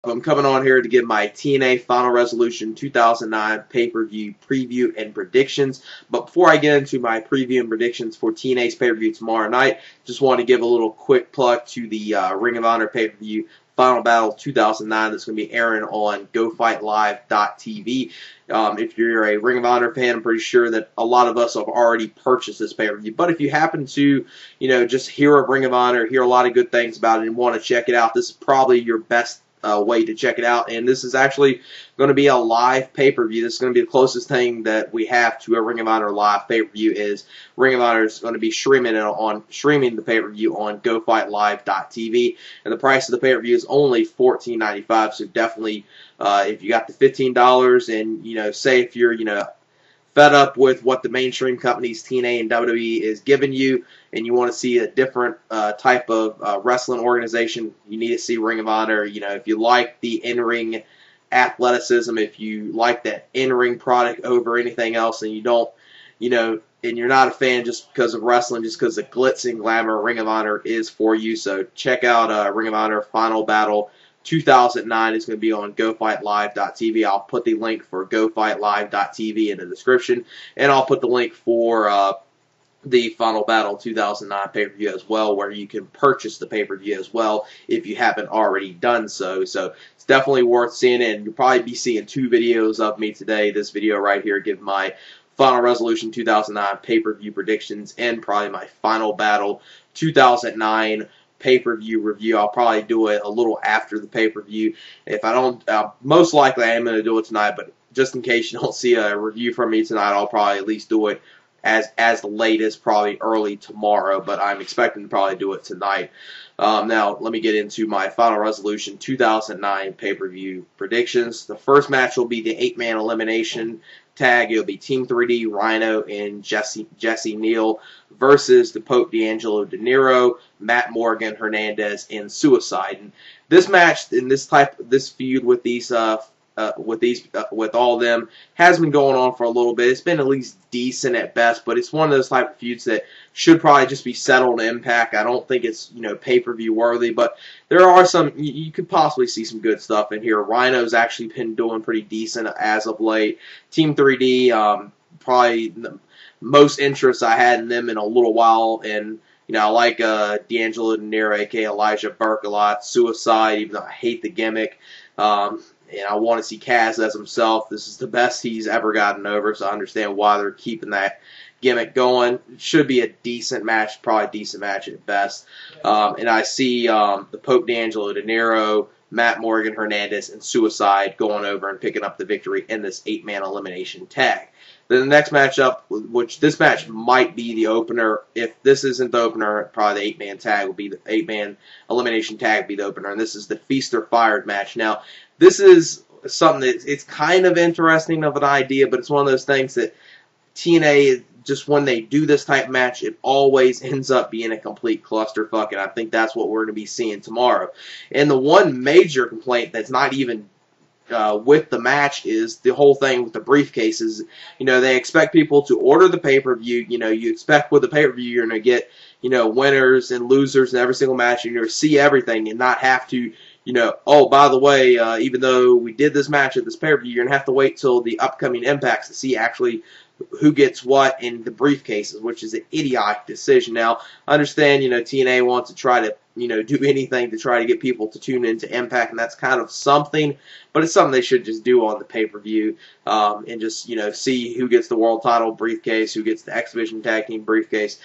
I'm coming on here to give my TNA Final Resolution 2009 pay-per-view preview and predictions. But before I get into my preview and predictions for TNA's pay-per-view tomorrow night, just want to give a little quick plug to the Ring of Honor pay-per-view Final Battle 2009 that's going to be airing on GoFightLive.tv. If you're a Ring of Honor fan, I'm pretty sure that a lot of us have already purchased this pay-per-view. But if you happen to, just hear of Ring of Honor, hear a lot of good things about it, and want to check it out, this is probably your best way to check it out. And this is actually going to be a live pay-per-view. This is going to be the closest thing that we have to a Ring of Honor live pay-per-view. Is Ring of Honor is going to be streaming the pay-per-view on GoFightLive.tv, and the price of the pay-per-view is only $14.95. So definitely, if you got the $15, and say if you're fed up with what the mainstream companies TNA and WWE is giving you, and you want to see a different type of wrestling organization, you need to see Ring of Honor. If you like the in-ring athleticism, if you like that in-ring product over anything else, and you don't, and you're not a fan just because of wrestling, just because of glitz and glamour, Ring of Honor is for you. So check out Ring of Honor Final Battle 2009 is going to be on GoFightLive.tv. I'll put the link for GoFightLive.tv in the description, and I'll put the link for the Final Battle 2009 pay-per-view as well, where you can purchase the pay-per-view as well if you haven't already done so. So it's definitely worth seeing, and you'll probably be seeing two videos of me today. This video right here giving my Final Resolution 2009 pay-per-view predictions, and probably my Final Battle 2009 pay-per-view review. I'll probably do it a little after the pay-per-view. If I don't, most likely I am going to do it tonight, but just in case you don't see a review from me tonight, I'll probably at least do it as late as probably early tomorrow, but I'm expecting to probably do it tonight. Now, let me get into my Final Resolution 2009 pay-per-view predictions. The first match will be the 8-man elimination tag. It'll be Team 3D, Rhino, and Jesse Neal versus the Pope D'Angelo De Niro, Matt Morgan, Hernandez, and Suicide. And this match, in this feud with these with all of them, has been going on for a little bit. It's been at least decent at best, but it's one of those type of feuds that should probably just be settled in Impact. I don't think it's pay-per-view worthy, but there are some, you could possibly see some good stuff in here. Rhino's actually been doing pretty decent as of late. Team 3D, probably the most interest I had in them in a little while, and I like D'Angelo De Niro, aka Elijah Burke, a lot. Suicide, even though I hate the gimmick. And I want to see Kaz as himself. This is the best he's ever gotten over, so I understand why they're keeping that gimmick going. It should be a decent match, probably a decent match at best. And I see the Pope D'Angelo De Niro, Matt Morgan, Hernandez, and Suicide going over and picking up the victory in this 8-man elimination tag. Then the next matchup, which this match might be the opener. If this isn't the opener, probably the 8-man tag will be the 8-man elimination tag will be the opener. And this is the Feast or Fired match. Now, this is something that it's kind of interesting of an idea, but it's one of those things that TNA, just when they do this type of match, it always ends up being a complete clusterfuck, and I think that's what we're going to be seeing tomorrow. And the one major complaint that's not even with the match is the whole thing with the briefcases. They expect people to order the pay-per-view. You expect with the pay-per-view you're going to get, winners and losers in every single match, and you're going to see everything and not have to, oh, by the way, even though we did this match at this pay-per-view, you're going to have to wait till the upcoming Impacts to see actually who gets what in the briefcases, which is an idiotic decision. Now, I understand, TNA wants to try to, do anything to try to get people to tune into Impact, and that's kind of something, but it's something they should just do on the pay-per-view, and just, see who gets the world title briefcase, who gets the X Division Tag Team briefcase,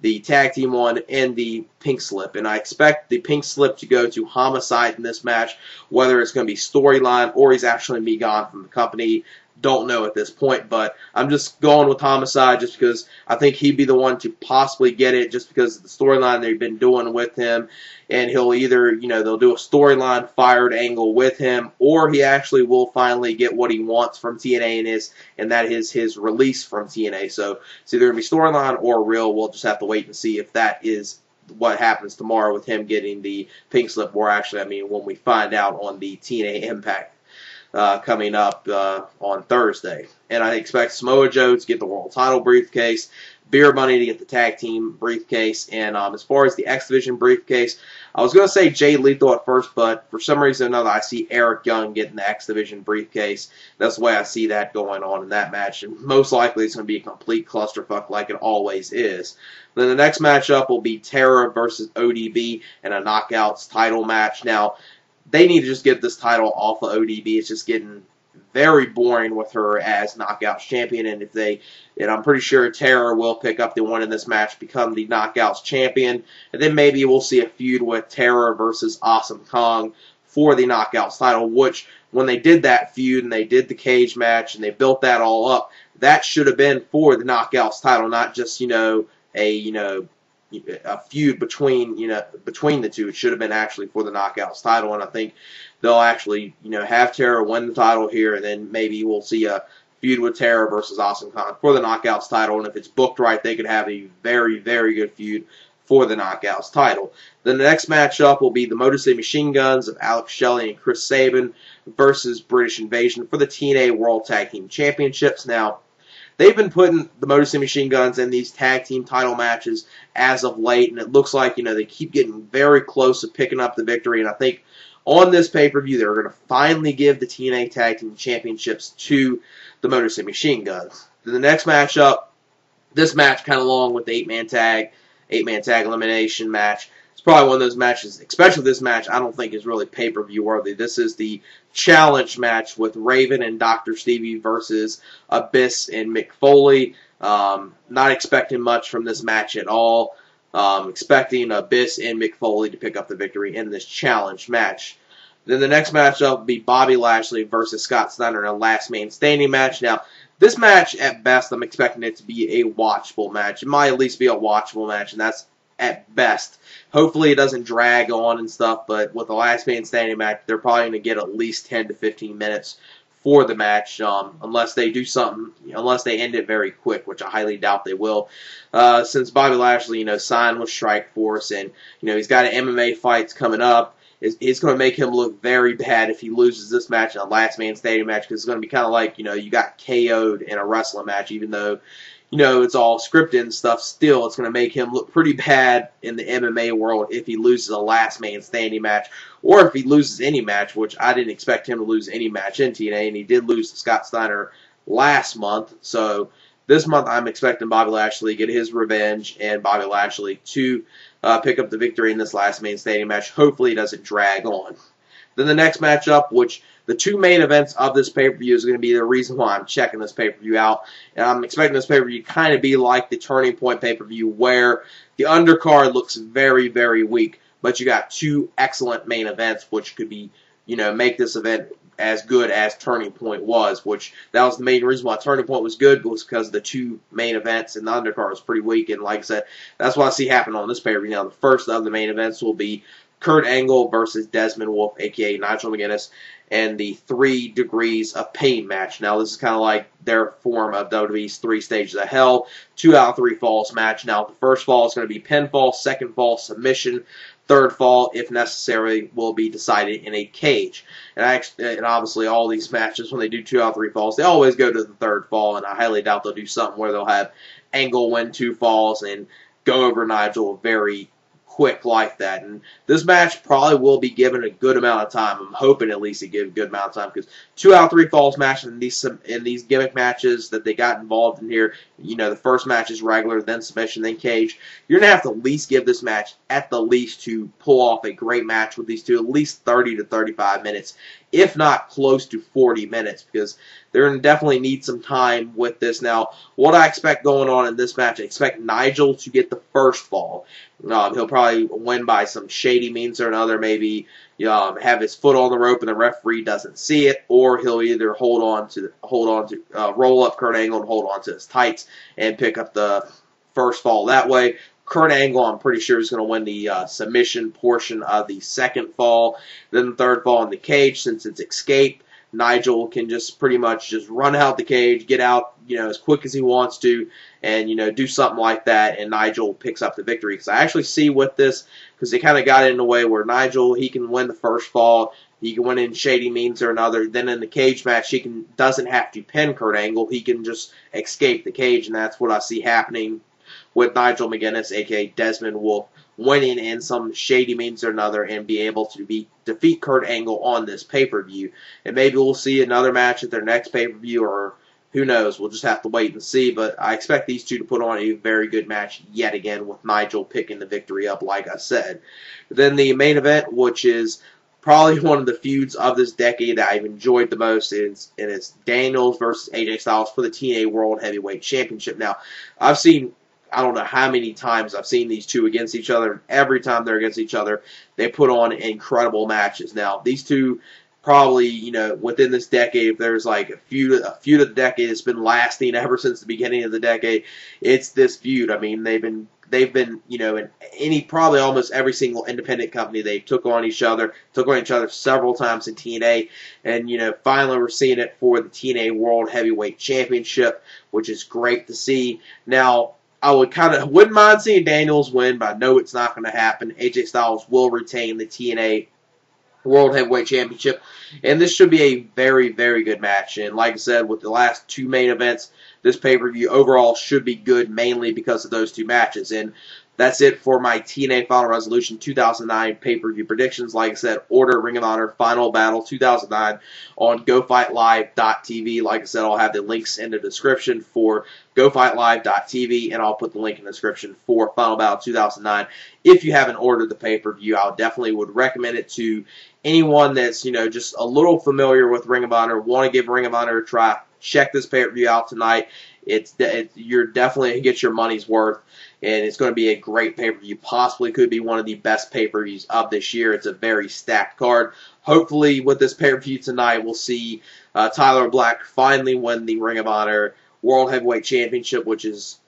the tag team one, and the pink slip. And I expect the pink slip to go to Homicide in this match, whether it's going to be storyline or he's actually going to be gone from the company. Don't know at this point, but I'm just going with Homicide just because I think he'd be the one to possibly get it, just because of the storyline they've been doing with him. And he'll either, they'll do a storyline fired angle with him, or he actually will finally get what he wants from TNA, and that is his release from TNA. So it's either going to be storyline or real. We'll just have to wait and see if that is what happens tomorrow with him getting the pink slip, or actually, when we find out on the TNA Impact coming up on Thursday. And I expect Samoa Joe to get the world title briefcase. beer money to get the tag team briefcase. And as far as the X Division briefcase, I was going to say Jay Lethal at first, but for some reason or another, I see Eric Young getting the X Division briefcase. That's the way I see that going on in that match. And most likely it's going to be a complete clusterfuck like it always is. Then the next matchup will be Tara versus ODB in a Knockouts title match. Now, they need to just get this title off of ODB. It's just getting very boring with her as Knockouts champion, and I'm pretty sure Tara will pick up the one in this match, become the Knockouts champion, and then maybe we'll see a feud with Tara versus Awesome Kong for the Knockouts title, which when they did that feud and they did the cage match and they built that all up, that should have been for the Knockouts title, not just, a feud between the two. It should have been actually for the Knockouts title, and I think they'll actually have Tara win the title here, and then maybe we'll see a feud with Tara versus Awesome Kong for the Knockouts title, and if it's booked right, they could have a very, very good feud for the Knockouts title. Then the next matchup will be the Motor City Machine Guns of Alex Shelley and Chris Sabin versus British Invasion for the TNA World Tag Team Championships. Now, they've been putting the Motor City Machine Guns in these tag team title matches as of late, and it looks like, they keep getting very close to picking up the victory, and I think on this pay-per-view, they're going to finally give the TNA Tag Team Championships to the Motor City Machine Guns. Then the next matchup, this match kind of long with the 8-man tag elimination match. It's probably one of those matches, especially this match, I don't think is really pay-per-view worthy. This is the challenge match with Raven and Dr. Stevie versus Abyss and Mick Foley. Not expecting much from this match at all. Expecting Abyss and Mick Foley to pick up the victory in this challenge match. Then the next matchup will be Bobby Lashley versus Scott Steiner in a last man standing match. Now, this match, at best, I'm expecting it to be a watchable match. It might at least be a watchable match, and that's at best. Hopefully it doesn't drag on and stuff, but with the last man standing match, they're probably going to get at least 10 to 15 minutes for the match, unless they do something, unless they end it very quick, which I highly doubt they will. Since Bobby Lashley, signed with Strikeforce, and, he's got an MMA fights coming up, it's going to make him look very bad if he loses this match in a last man standing match, because it's going to be kind of like, you got KO'd in a wrestling match, even though, it's all scripted and stuff. Still, it's going to make him look pretty bad in the MMA world if he loses a last man standing match, or if he loses any match, which I didn't expect him to lose any match in TNA, and he did lose to Scott Steiner last month. So this month I'm expecting Bobby Lashley to get his revenge, and Bobby Lashley to pick up the victory in this last man standing match. Hopefully it doesn't drag on. Then the next matchup, which the two main events of this pay-per-view is going to be the reason why I'm checking this pay-per-view out. And I'm expecting this pay-per-view to kind of be like the Turning Point pay-per-view, where the undercard looks very, very weak, but you got two excellent main events, which could be, make this event as good as Turning Point was, which that was the main reason why Turning Point was good, was because the two main events and the undercard was pretty weak. And like I said, that's what I see happen on this pay-per-view. Now, the first of the main events will be Kurt Angle versus Desmond Wolfe, a.k.a. Nigel McGuinness, and the 3 Degrees of Pain match. Now, this is kind of like their form of WWE's 3 Stages of Hell, 2 out of 3 falls match. Now, the first fall is going to be pinfall, second fall, submission, third fall, if necessary, will be decided in a cage. And obviously, all these matches, when they do 2 out of 3 falls, they always go to the third fall, and I highly doubt they'll do something where they'll have Angle win 2 falls and go over Nigel very quick like that. And this match probably will be given a good amount of time. I'm hoping at least it gives a good amount of time, because 2 out of 3 falls matches in these gimmick matches that they got involved in here, the first match is regular, then submission, then cage. You're going to have to at least give this match, at the least, to pull off a great match with these two, at least 30 to 35 minutes, if not close to 40 minutes, because they're going to definitely need some time with this. Now, what I expect going on in this match, I expect Nigel to get the first fall. He'll probably win by some shady means or another, maybe have his foot on the rope and the referee doesn't see it, or he'll either roll up Kurt Angle and hold on to his tights and pick up the first fall that way. Kurt Angle, I'm pretty sure, is going to win the submission portion of the second fall. Then the third fall in the cage, since it's escape, Nigel can just pretty much just run out the cage, get out, as quick as he wants to, and, do something like that, and Nigel picks up the victory. Because I actually see with this, because they kind of got it in a way where Nigel, he can win the first fall, he can win in shady means or another. Then in the cage match, he doesn't have to pin Kurt Angle, he can just escape the cage, and that's what I see happening with Nigel McGuinness, aka Desmond Wolfe, winning in some shady means or another and be able to defeat Kurt Angle on this pay-per-view. And maybe we'll see another match at their next pay-per-view, or who knows, we'll just have to wait and see. But I expect these two to put on a very good match yet again, with Nigel picking the victory up, like I said. Then the main event, which is probably one of the feuds of this decade that I've enjoyed the most, and it's Daniels versus AJ Styles for the TNA World Heavyweight Championship. Now, I don't know how many times I've seen these two against each other, and every time they're against each other, they put on incredible matches. Now, these two probably, within this decade, if there's like a feud of the decade that's been lasting ever since the beginning of the decade, it's this feud. I mean, they've been, in probably almost every single independent company, they took on each other several times in TNA, and, finally we're seeing it for the TNA World Heavyweight Championship, which is great to see. Now, I wouldn't mind seeing Daniels win, but I know it's not going to happen. AJ Styles will retain the TNA World Heavyweight Championship, and this should be a very, very good match. And like I said, with the last two main events, this pay-per-view overall should be good, mainly because of those two matches. And that's it for my TNA Final Resolution 2009 pay-per-view predictions. Like I said, order Ring of Honor Final Battle 2009 on GoFightLive.tv. Like I said, I'll have the links in the description for GoFightLive.tv, and I'll put the link in the description for Final Battle 2009. If you haven't ordered the pay-per-view, I definitely would recommend it to anyone that's, just a little familiar with Ring of Honor, want to give Ring of Honor a try. Check this pay-per-view out tonight. You're definitely going to get your money's worth, and it's going to be a great pay-per-view. Possibly could be one of the best pay-per-views of this year. It's a very stacked card. Hopefully, with this pay-per-view tonight, we'll see Tyler Black finally win the Ring of Honor World Heavyweight Championship, which is,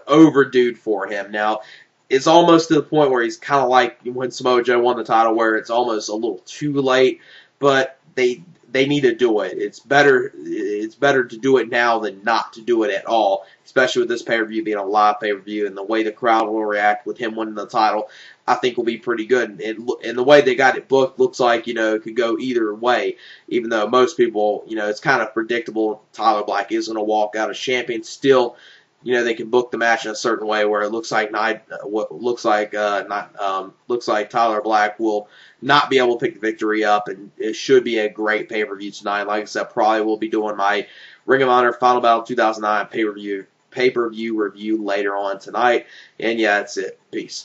overdue for him. Now, it's almost to the point where he's kind of like when Samoa Joe won the title, where it's almost a little too late, but they need to do it. It's better to do it now than not to do it at all, especially with this pay-per-view being a live pay-per-view, and the way the crowd will react with him winning the title, I think will be pretty good. And the way they got it booked looks like, it could go either way, even though most people, it's kind of predictable Tyler Black is going to walk out as champion. Still, they can book the match in a certain way where it looks like Tyler Black will not be able to pick the victory up, and it should be a great pay-per-view tonight. Like I said, probably will be doing my Ring of Honor Final Battle 2009 pay-per-view review later on tonight. And yeah, that's it. Peace.